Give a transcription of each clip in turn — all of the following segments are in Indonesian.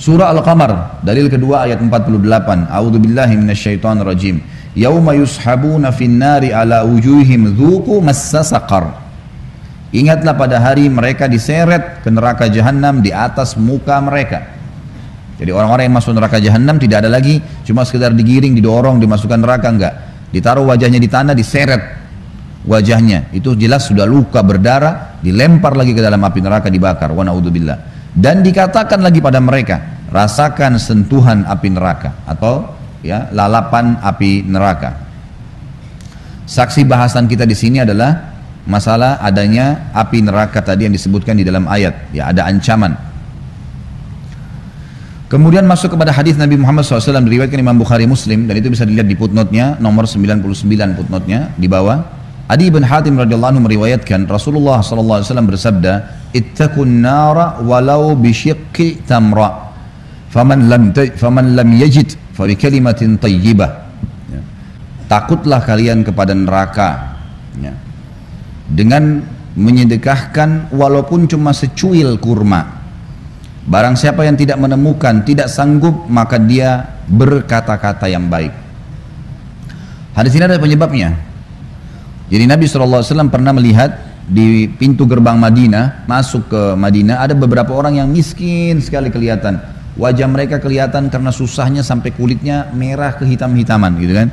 Surah Al-Qamar, dalil kedua ayat 48. A'udzubillahi minasyaitonirrajim. Yauma yushabuna finnari ala wujuhihim dzuqu massa saqar. Ingatlah pada hari mereka diseret ke neraka jahanam di atas muka mereka. Jadi orang-orang yang masuk neraka jahanam tidak ada lagi cuma sekedar digiring, didorong, dimasukkan neraka, enggak. Ditaruh wajahnya di tanah, diseret wajahnya. Itu jelas sudah luka berdarah, dilempar lagi ke dalam api neraka, dibakar. Wa na'udzubillah. Dan dikatakan lagi pada mereka, rasakan sentuhan api neraka atau ya lalapan api neraka. Saksi bahasan kita di sini adalah masalah adanya api neraka tadi yang disebutkan di dalam ayat. Ya, ada ancaman. Kemudian masuk kepada hadis Nabi Muhammad SAW diriwayatkan Imam Bukhari Muslim, dan itu bisa dilihat di footnote-nya nomor 99 footnote-nya di bawah. Adi bin Hatim radhiyallahu anhu meriwayatkan Rasulullah SAW bersabda, ittaqun nara walau bisyiqqi tamra faman lam yajid fa bi kalimatin thayyibah. Ya. Takutlah kalian kepada neraka, ya, dengan menyedekahkan walaupun cuma secuil kurma. Barang siapa yang tidak menemukan, tidak sanggup, maka dia berkata-kata yang baik. Hadis ini ada penyebabnya. Jadi Nabi SAW pernah melihat di pintu gerbang Madinah, masuk ke Madinah, ada beberapa orang yang miskin sekali kelihatan. Wajah mereka kelihatan karena susahnya sampai kulitnya merah kehitam-hitaman gitu kan.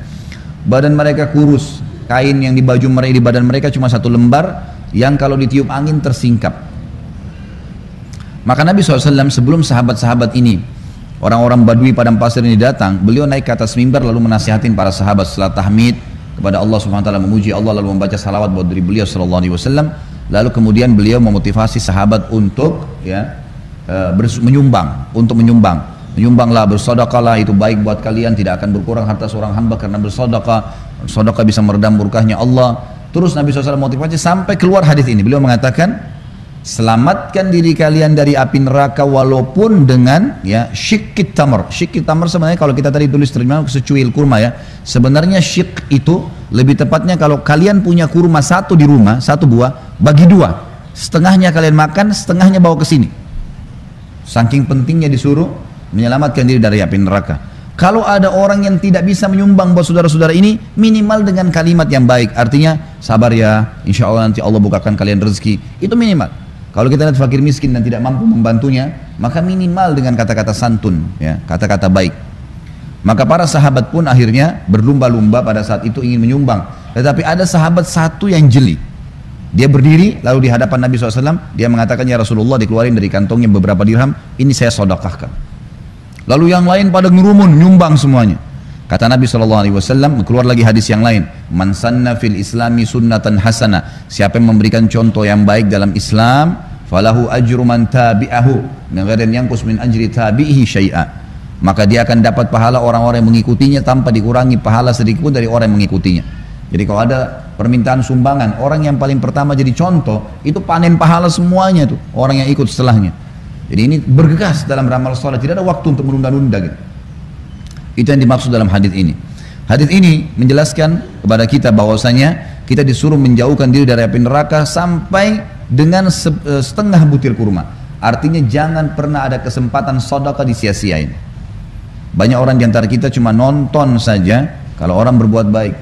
Badan mereka kurus, kain yang di baju mereka, di badan mereka cuma satu lembar yang kalau ditiup angin tersingkap. Maka Nabi SAW sebelum sahabat-sahabat ini, orang-orang Badui padang pasir ini datang, beliau naik ke atas mimbar lalu menasihatin para sahabat setelah tahmid kepada Allah Subhanahu wa taala, memuji Allah, lalu membaca salawat buat diri beliau sallallahu alaihi wasallam. Lalu kemudian beliau memotivasi sahabat untuk ya menyumbang, untuk menyumbang. Menyumbanglah, bersedekahlah, itu baik buat kalian, tidak akan berkurang harta seorang hamba karena bersedekah. Sedekah bisa meredam murkahnya Allah. Terus Nabi SAW motivasi sampai keluar hadis ini. Beliau mengatakan, selamatkan diri kalian dari api neraka walaupun dengan ya syiqqit tamr. Syiqqit tamr sebenarnya kalau kita tadi tulis terjemahan secuil kurma ya. Sebenarnya syikq itu lebih tepatnya kalau kalian punya kurma satu di rumah, satu buah, bagi dua. Setengahnya kalian makan, setengahnya bawa ke sini. Saking pentingnya disuruh menyelamatkan diri dari api neraka. Kalau ada orang yang tidak bisa menyumbang buat saudara-saudara ini, minimal dengan kalimat yang baik. Artinya, sabar ya, insya Allah nanti Allah bukakan kalian rezeki. Itu minimal. Kalau kita lihat fakir miskin dan tidak mampu membantunya, maka minimal dengan kata-kata santun, ya, kata-kata baik. Maka para sahabat pun akhirnya berlumba-lumba pada saat itu ingin menyumbang. Tetapi ada sahabat satu yang jeli. Dia berdiri lalu di hadapan Nabi SAW, dia mengatakan, ya Rasulullah, dikeluarin dari kantongnya beberapa dirham, ini saya sedekahkan. Lalu yang lain pada ngerumun, nyumbang semuanya. Kata Nabi SAW, keluar lagi hadis yang lain, man sanna fil islami sunnatan hasanah, siapa yang memberikan contoh yang baik dalam Islam, falahu ajru man tabi'ahu min ghairin yanqus min ajri tabi'ihi syai'a, maka dia akan dapat pahala orang-orang yang mengikutinya tanpa dikurangi pahala sedikit pun dari orang yang mengikutinya. Jadi kalau ada permintaan sumbangan, orang yang paling pertama jadi contoh, itu panen pahala semuanya tuh, orang yang ikut setelahnya. Jadi ini bergegas dalam beramal saleh, tidak ada waktu untuk menunda-nunda gitu. Itu yang dimaksud dalam hadis ini. Hadis ini menjelaskan kepada kita bahwasanya kita disuruh menjauhkan diri dari api neraka sampai dengan setengah butir kurma. Artinya jangan pernah ada kesempatan sedekah disia-siain. Banyak orang di antara kita cuma nonton saja kalau orang berbuat baik.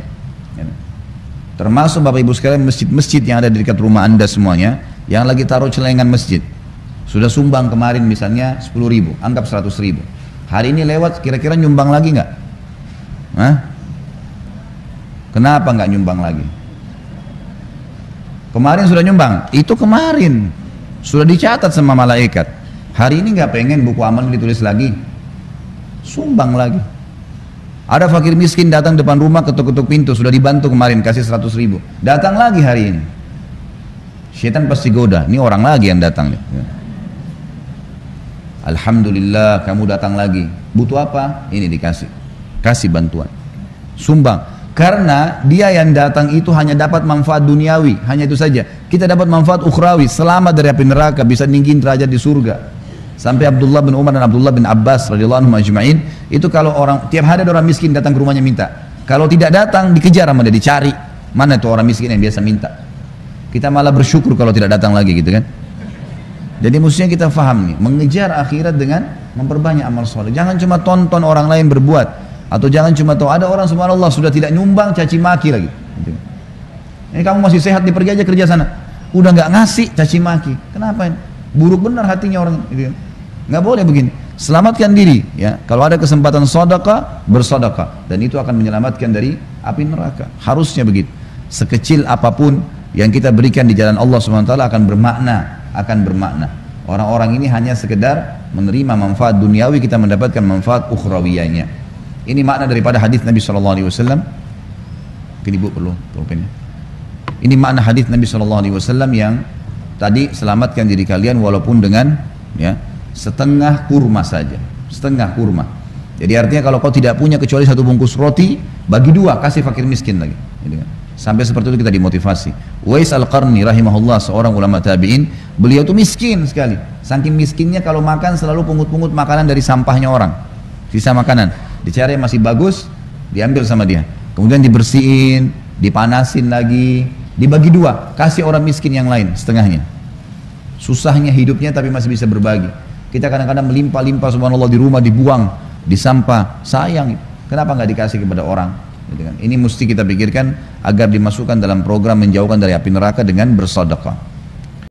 Termasuk Bapak Ibu sekalian masjid-masjid yang ada di dekat rumah Anda semuanya, yang lagi taruh celengan masjid. Sudah sumbang kemarin misalnya 10.000, anggap 100.000. Hari ini lewat, kira-kira nyumbang lagi nggak? Hah? Kenapa nggak nyumbang lagi? Kemarin sudah nyumbang, itu kemarin sudah dicatat sama malaikat. Hari ini nggak pengen buku amal ditulis lagi, sumbang lagi. Ada fakir miskin datang depan rumah, ketuk-ketuk pintu, sudah dibantu kemarin kasih 100.000, datang lagi hari ini. Syaitan pasti goda, ini orang lagi yang datang nih. Alhamdulillah kamu datang lagi, butuh apa? Ini dikasih, kasih bantuan, sumbang. Karena dia yang datang itu hanya dapat manfaat duniawi, hanya itu saja. Kita dapat manfaat ukhrawi, selamat dari api neraka, bisa ninggiin derajat di surga. Sampai Abdullah bin Umar dan Abdullah bin Abbas radhiyallahu anhum ajma'in, itu kalau orang tiap hari ada orang miskin datang ke rumahnya minta. Kalau tidak datang dikejar sama dia, dicari. Mana itu orang miskin yang biasa minta? Kita malah bersyukur kalau tidak datang lagi gitu kan. Jadi mestinya kita faham nih, mengejar akhirat dengan memperbanyak amal soleh. Jangan cuma tonton orang lain berbuat, atau jangan cuma tahu ada orang subhanallah sudah tidak nyumbang caci maki lagi. Ini kamu masih sehat, pergi aja kerja sana. Udah nggak ngasih caci maki. Kenapa ini? Buruk benar hatinya orang. Nggak boleh begini. Selamatkan diri, ya. Kalau ada kesempatan sedekah, bersedekah, dan itu akan menyelamatkan dari api neraka. Harusnya begitu. Sekecil apapun yang kita berikan di jalan Allah SWT akan bermakna. Orang-orang ini hanya sekedar menerima manfaat duniawi, kita mendapatkan manfaat ukhrawiyahnya. Ini makna daripada hadis Nabi SAW. Mungkin ibu perlu pulpennya. Ini makna hadis Nabi SAW yang tadi, selamatkan diri kalian walaupun dengan setengah kurma saja, setengah kurma. Jadi artinya kalau kau tidak punya kecuali satu bungkus roti, bagi dua, kasih fakir miskin lagi. Sampai seperti itu kita dimotivasi. Uwais Al-Qarni rahimahullah, seorang ulama tabi'in, beliau tuh miskin sekali. Saking miskinnya kalau makan selalu pungut-pungut makanan dari sampahnya orang, sisa makanan. Dicari yang masih bagus, diambil sama dia. Kemudian dibersihin, dipanasin lagi, dibagi dua, kasih orang miskin yang lain setengahnya. Susahnya hidupnya tapi masih bisa berbagi. Kita kadang-kadang melimpah-limpah subhanallah, di rumah dibuang, di sampah, sayang. Kenapa nggak dikasih kepada orang? Ini mesti kita pikirkan agar dimasukkan dalam program menjauhkan dari api neraka dengan bersedekah.